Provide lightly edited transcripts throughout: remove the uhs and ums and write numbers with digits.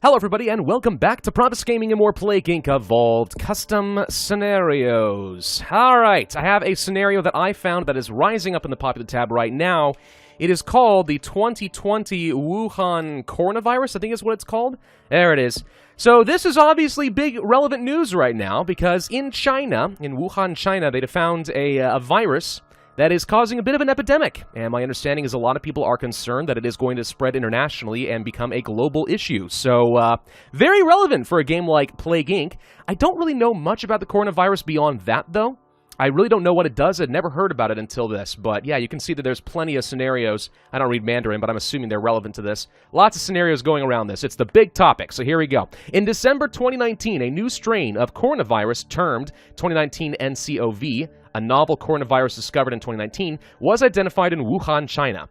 Hello everybody, and welcome back to Promise Gaming and more Plague Inc. Evolved Custom Scenarios. Alright, I have a scenario that I found that is rising up in the popular tab right now. It is called the 2020 Wuhan coronavirus, I think is what it's called. There it is. So this is obviously big relevant news right now, because in China, in Wuhan, China, they found a virus that is causing a bit of an epidemic, and my understanding is a lot of people are concerned that it is going to spread internationally and become a global issue. So, very relevant for a game like Plague Inc. I don't really know much about the coronavirus beyond that, though. I really don't know what it does. I'd never heard about it until this, but yeah, you can see that there's plenty of scenarios. I don't read Mandarin, but I'm assuming they're relevant to this. Lots of scenarios going around this. It's the big topic, so here we go. In December 2019, a new strain of coronavirus termed 2019 nCoV, a novel coronavirus discovered in 2019, was identified in Wuhan, China.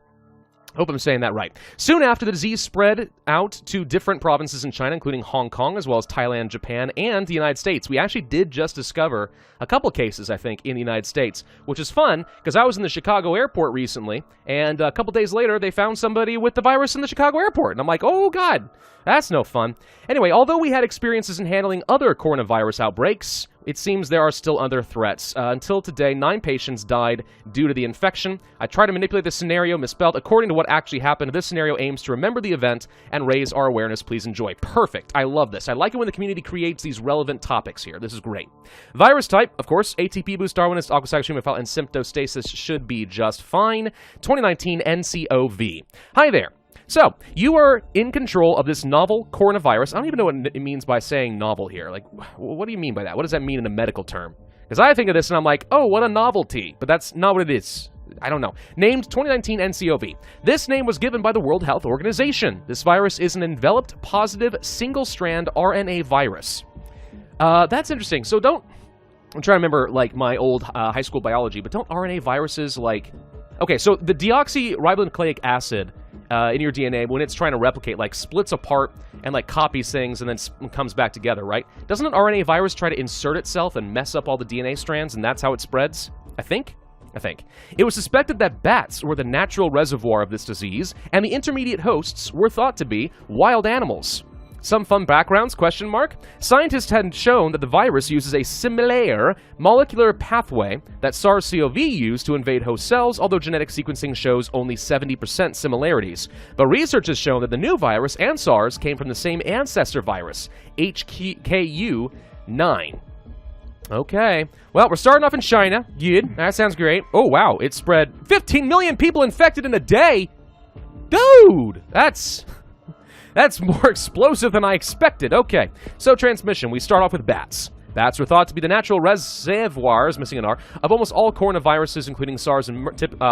Hope I'm saying that right. Soon after, the disease spread out to different provinces in China, including Hong Kong, as well as Thailand, Japan, and the United States. We actually did just discover a couple cases, I think, in the United States, which is fun, because I was in the Chicago airport recently, and a couple days later, they found somebody with the virus in the Chicago airport, and I'm like, oh god, that's no fun. Anyway, although we had experiences in handling other coronavirus outbreaks, it seems there are still other threats. Until today, 9 patients died due to the infection. I tried to manipulate the scenario, misspelled according to what actually happened. This scenario aims to remember the event and raise our awareness. Please enjoy. Perfect. I love this. I like it when the community creates these relevant topics here. This is great. Virus type, of course, ATP boost, Darwinist, aquacyclic hemophile, and symptostasis should be just fine. 2019 nCoV. Hi there. So, you are in control of this novel coronavirus. I don't even know what it means by saying novel here. Like, what do you mean by that? What does that mean in a medical term? Because I think of this and I'm like, oh, what a novelty. But that's not what it is. I don't know. Named 2019 nCoV. This name was given by the World Health Organization. This virus is an enveloped, positive, single-strand RNA virus. That's interesting. So don't... I'm trying to remember, like, my old high school biology, but don't RNA viruses, like... Okay, so the deoxyribonucleic acid in your DNA, when it's trying to replicate, like, splits apart and, like, copies things and then comes back together, right? Doesn't an RNA virus try to insert itself and mess up all the DNA strands, and that's how it spreads? I think. It was suspected that bats were the natural reservoir of this disease, and the intermediate hosts were thought to be wild animals. Some fun backgrounds, question mark. Scientists had shown that the virus uses a similar molecular pathway that SARS-CoV used to invade host cells, although genetic sequencing shows only 70% similarities. But research has shown that the new virus and SARS came from the same ancestor virus, HKU9. Okay, well, we're starting off in China. Good, that sounds great. Oh, wow, it spread 15 million people infected in a day? Dude, that's more explosive than I expected. Okay, so transmission. We start off with bats. Bats were thought to be the natural reservoirs, missing an R, of almost all coronaviruses, including SARS and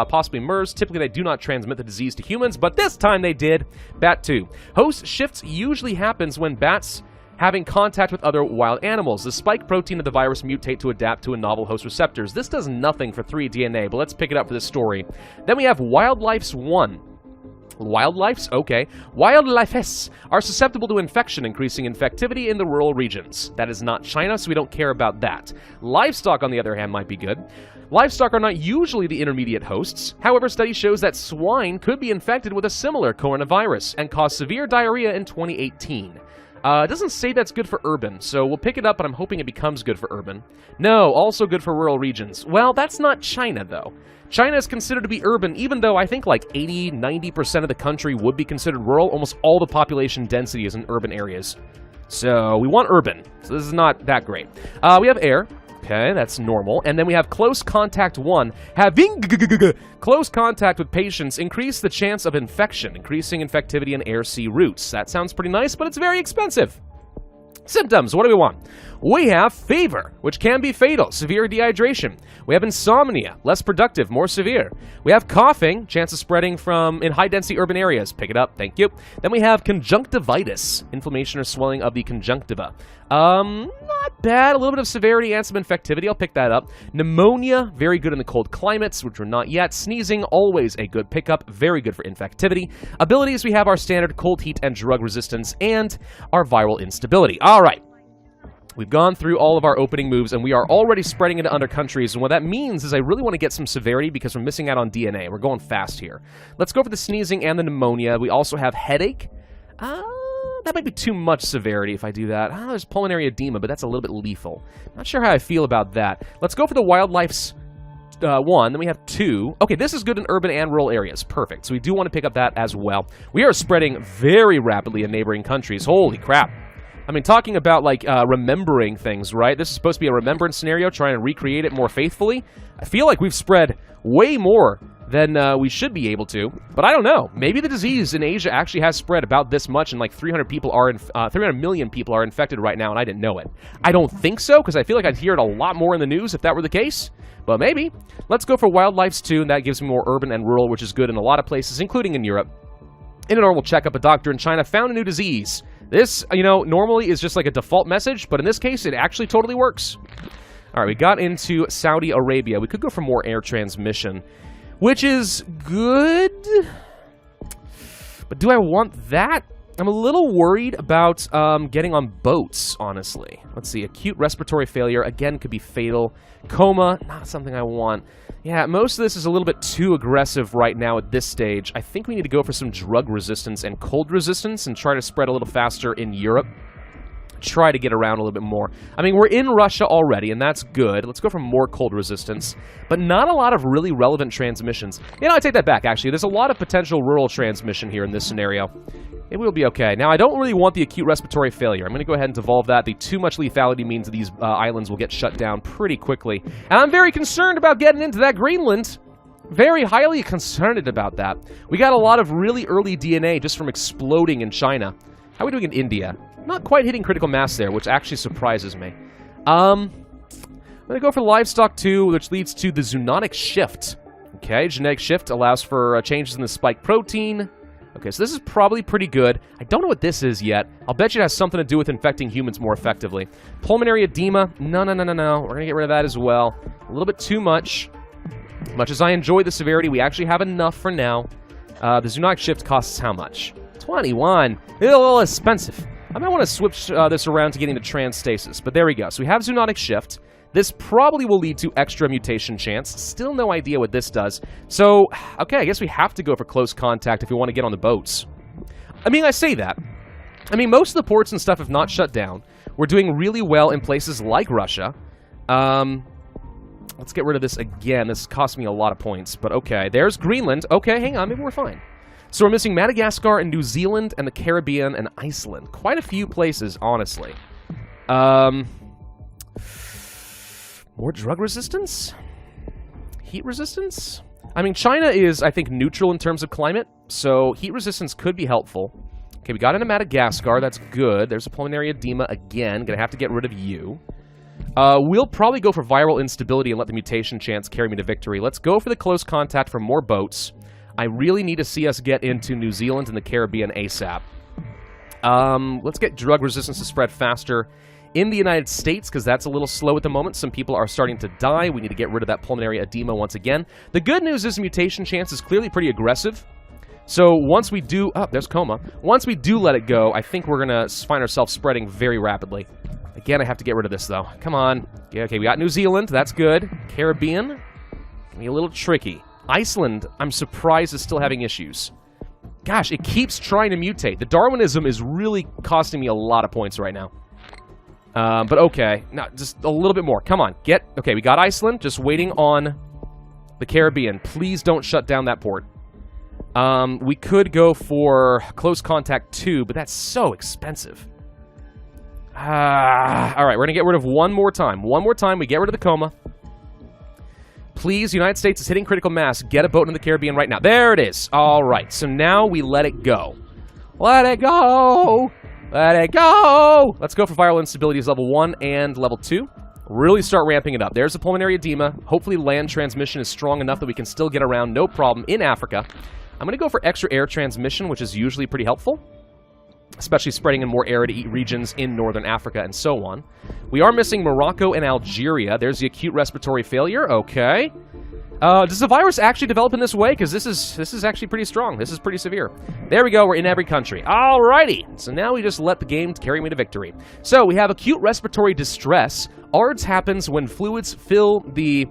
possibly MERS. Typically, they do not transmit the disease to humans, but this time they did. Bat 2. Host shifts usually happens when bats having contact with other wild animals. The spike protein of the virus mutate to adapt to a novel host receptors. This does nothing for 3 DNA, but let's pick it up for this story. Then we have Wildlife's 1. Wildlifes? Okay. Wildlifes are susceptible to infection, increasing infectivity in the rural regions. That is not China, so we don't care about that. Livestock, on the other hand, might be good. Livestock are not usually the intermediate hosts. However, study shows that swine could be infected with a similar coronavirus and cause severe diarrhea in 2018. It doesn't say that's good for urban, so we'll pick it up, but I'm hoping it becomes good for urban. No, also good for rural regions. Well, that's not China, though. China is considered to be urban, even though I think like 80-90% of the country would be considered rural. Almost all the population density is in urban areas. So we want urban, so this is not that great. We have air. Okay, that's normal. And then we have close contact 1. Having close contact with patients increase the chance of infection, increasing infectivity in air-sea routes. That sounds pretty nice, but it's very expensive. Symptoms, what do we want? We have fever, which can be fatal, severe dehydration. We have insomnia, less productive, more severe. We have coughing, chance of spreading from in high-density urban areas. Pick it up, thank you. Then we have conjunctivitis, inflammation or swelling of the conjunctiva. Not bad, a little bit of severity and some infectivity, I'll pick that up. Pneumonia, very good in the cold climates, which we're not yet. Sneezing, always a good pickup, very good for infectivity. Abilities, we have our standard cold, heat, and drug resistance, and our viral instability. All right. We've gone through all of our opening moves, and we are already spreading into other countries, and what that means is I really want to get some severity because we're missing out on DNA. We're going fast here. Let's go for the sneezing and the pneumonia. We also have headache. that might be too much severity if I do that. Oh, there's pulmonary edema, but that's a little bit lethal. Not sure how I feel about that. Let's go for the wildlife's 1, then we have 2. Okay, this is good in urban and rural areas. Perfect. So we do want to pick up that as well. We are spreading very rapidly in neighboring countries. Holy crap. I mean, talking about, like, remembering things, right? This is supposed to be a remembrance scenario, trying to recreate it more faithfully. I feel like we've spread way more than we should be able to, but I don't know. Maybe the disease in Asia actually has spread about this much, and like 300 million people are infected right now, and I didn't know it. I don't think so, because I feel like I'd hear it a lot more in the news if that were the case. But maybe. Let's go for wildlife's 2, and that gives me more urban and rural, which is good in a lot of places, including in Europe. In a normal checkup, a doctor in China found a new disease. This, you know, normally is just like a default message, but in this case, it actually totally works. All right, we got into Saudi Arabia. We could go for more air transmission, which is good. But do I want that? I'm a little worried about getting on boats, honestly. Let's see. Acute respiratory failure, again, could be fatal. Coma, not something I want. Yeah, most of this is a little bit too aggressive right now at this stage. I think we need to go for some drug resistance and cold resistance and try to spread a little faster in Europe. Try to get around a little bit more. I mean, we're in Russia already, and that's good. Let's go for more cold resistance, but not a lot of really relevant transmissions. You know, I take that back, actually. There's a lot of potential rural transmission here in this scenario. It will be okay. Now, I don't really want the acute respiratory failure. I'm going to go ahead and devolve that. The too much lethality means that these islands will get shut down pretty quickly. And I'm very concerned about getting into that Greenland. Very highly concerned about that. We got a lot of really early DNA just from exploding in China. How are we doing in India? Not quite hitting critical mass there, which actually surprises me. I'm going to go for livestock 2, which leads to the zoonotic shift. Okay, genetic shift allows for changes in the spike protein. Okay, so this is probably pretty good. I don't know what this is yet. I'll bet you it has something to do with infecting humans more effectively. Pulmonary edema. No. We're going to get rid of that as well. A little bit too much. Much as I enjoy the severity, we actually have enough for now. The zoonotic shift costs how much? 21. It's a little expensive. I might want to switch this around to getting to transstasis, but there we go. So we have zoonotic shift. This probably will lead to extra mutation chance. Still no idea what this does. So, okay, I guess we have to go for close contact if we want to get on the boats. I mean, I say that. I mean, most of the ports and stuff have not shut down. We're doing really well in places like Russia. Let's get rid of this again. This cost me a lot of points, but okay. There's Greenland. Okay, hang on, maybe we're fine. So we're missing Madagascar and New Zealand and the Caribbean and Iceland. Quite a few places, honestly. More drug resistance? Heat resistance? I mean, China is, I think, neutral in terms of climate, so heat resistance could be helpful. Okay, we got into Madagascar. That's good. There's a pulmonary edema again. Gonna have to get rid of you. We'll probably go for viral instability and let the mutation chance carry me to victory. Let's go for the close contact for more boats. I really need to see us get into New Zealand and the Caribbean ASAP. Let's get drug resistance to spread faster in the United States, because that's a little slow at the moment. Some people are starting to die. We need to get rid of that pulmonary edema once again. The good news is mutation chance is clearly pretty aggressive. So once we do... Oh, there's coma. Once we do let it go, I think we're going to find ourselves spreading very rapidly. Again, I have to get rid of this, though. Come on. Okay, we got New Zealand. That's good. Caribbean. Can be a little tricky. Iceland, I'm surprised, is still having issues. Gosh, it keeps trying to mutate. The Darwinism is really costing me a lot of points right now. But okay. Now, just a little bit more. Come on. Okay, we got Iceland. Just waiting on the Caribbean. Please don't shut down that port. We could go for close contact 2, but that's so expensive. Alright, we're going to get rid of one more time. One more time, we get rid of the coma. Please, United States is hitting critical mass. Get a boat in the Caribbean right now. There it is. Alright, so now we let it go. Let it go! Let it go! Let's go for viral instabilities level 1 and level 2. Really start ramping it up. There's the pulmonary edema. Hopefully land transmission is strong enough that we can still get around, no problem, in Africa. I'm going to go for extra air transmission, which is usually pretty helpful, especially spreading in more arid regions in northern Africa and so on. We are missing Morocco and Algeria. There's the acute respiratory failure. Okay. Does the virus actually develop in this way? Because this is actually pretty strong. This is pretty severe. There we go. We're in every country. Alrighty. So now we just let the game carry me to victory. So we have acute respiratory distress. ARDS happens when fluids fill the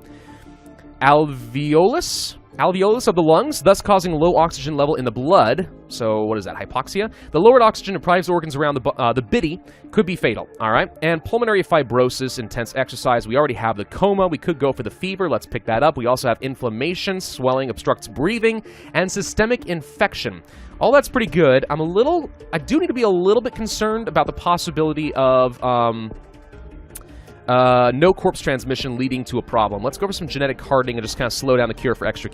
alveolus. alveolus of the lungs, thus causing a low oxygen level in the blood. So what is that, hypoxia? The lowered oxygen deprives organs around the biddy, could be fatal, all right? And pulmonary fibrosis, intense exercise. We already have the coma. We could go for the fever. Let's pick that up. We also have inflammation, swelling, obstructs breathing, and systemic infection. All that's pretty good. I do need to be a little bit concerned about the possibility of, no corpse transmission leading to a problem. Let's go for some genetic hardening and just kind of slow down the cure for extra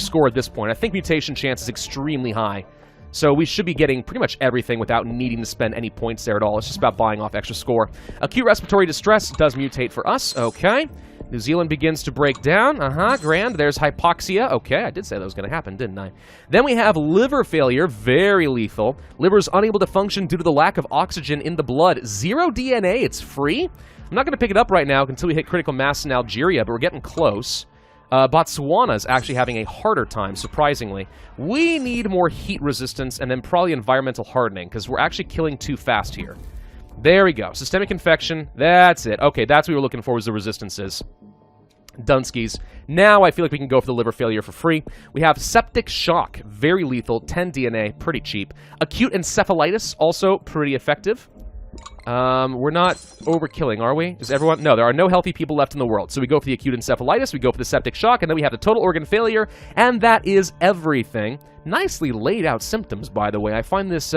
score at this point. I think mutation chance is extremely high. So we should be getting pretty much everything without needing to spend any points there at all. It's just about buying off extra score. Acute respiratory distress does mutate for us. Okay. New Zealand begins to break down. Grand. There's hypoxia. Okay, I did say that was going to happen, didn't I? Then we have liver failure. Very lethal. Liver is unable to function due to the lack of oxygen in the blood. 0 DNA. It's free. I'm not going to pick it up right now until we hit critical mass in Algeria, but we're getting close. Botswana is actually having a harder time, surprisingly. We need more heat resistance and then probably environmental hardening, because we're actually killing too fast here. There we go. Systemic infection. That's it. Okay, that's what we were looking for, was the resistances. Dunskies. Now I feel like we can go for the liver failure for free. We have septic shock. Very lethal. 10 DNA. Pretty cheap. Acute encephalitis. Also pretty effective. We're not overkilling, are we? Does everyone? No, there are no healthy people left in the world. So we go for the acute encephalitis, we go for the septic shock, and then we have the total organ failure, and that is everything. Nicely laid out symptoms, by the way. I find this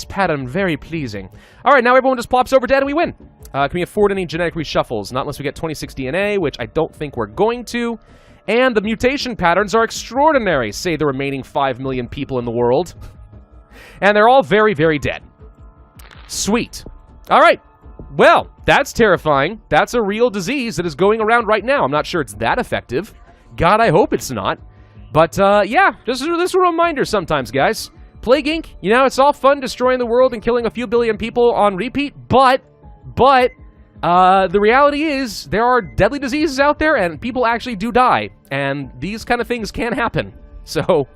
pattern very pleasing. All right, now everyone just plops over dead and we win. Can we afford any genetic reshuffles? Not unless we get 26 DNA, which I don't think we're going to. And the mutation patterns are extraordinary, say the remaining 5 million people in the world. And they're all very, very dead. Sweet. All right. Well, that's terrifying. That's a real disease that is going around right now. I'm not sure it's that effective. God, I hope it's not. But, yeah, just this a reminder sometimes, guys. Plague Inc., you know, it's all fun destroying the world and killing a few billion people on repeat, but, the reality is there are deadly diseases out there and people actually do die, and these kind of things can happen. So,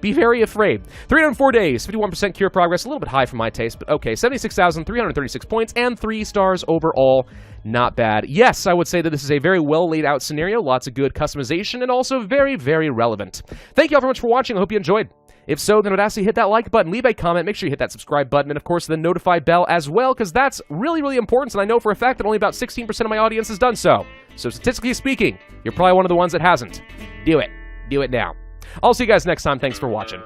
be very afraid. 304 days, 51% cure progress, a little bit high for my taste, but okay. 76,336 points and 3 stars overall. Not bad. Yes, I would say that this is a very well laid out scenario, lots of good customization, and also very, very relevant. Thank you all very much for watching. I hope you enjoyed. If so, then I would ask you to hit that like button, leave a comment, make sure you hit that subscribe button, and of course the notify bell as well, because that's really, really important, and I know for a fact that only about 16% of my audience has done so. So statistically speaking, you're probably one of the ones that hasn't. Do it. Do it now. I'll see you guys next time. Thanks for watching.